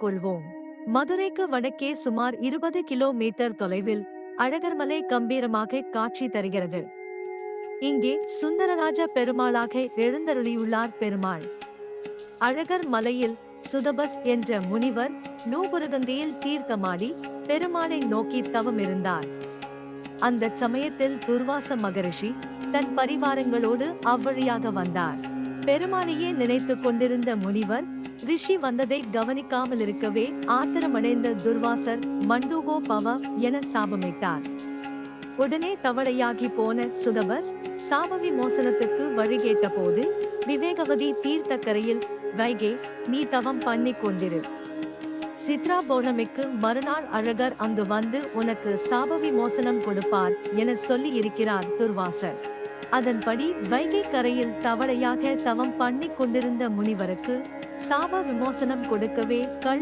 கொள்வோம். மதுரைக்கு வடக்கே சுமார் 20 கிலோமீட்டர் தொலைவில் அழகர்மலை கம்பீரமாக காட்சி தருகிறது. இங்கே சுந்தரராஜ பெருமாளாக எழுந்தருளியுள்ளார் பெருமாள். அழகர் மலையில் சுதபஸ் என்ற முனிவர் நூபுரகந்தியில் தீர்த்தமாடி பெருமாளை நோக்கி தவமிருந்தார். அந்த சமயத்தில் துர்வாச மகரிஷி தன் பரிவாரங்களோடு அவ்வழியாக வந்தார். பெருமாளையே நினைத்துக் கொண்டிருந்த முனிவர் ரிஷி வந்ததை கவனிக்காமலிருக்கவே ஆத்திரமடைந்த துர்வாசர் மண்டூகோ பவ என சாபமிட்டார். உடனே தவளையாகி போன சுதபஸ் சாப விமோசனத்துக்கு வழி கேட்டபோது, விவேகவதி தீர்த்தக்கரையில் வைகே, நீ தவம் பண்ணிக் கொண்டிரு. சித்ரா பௌர்ணமிக்கு மறுநாள் அழகர் அங்கு வந்து உனக்கு சாப விமோசனம் கொடுப்பார் என சொல்லி இருக்கிறார் துர்வாசர். அதன்படி வைகை கரையில் தவளையாக தவம் பண்ணிக் கொண்டிருந்த முனிவருக்கு சாப விமோசனம் கொடுக்கவே கள்ள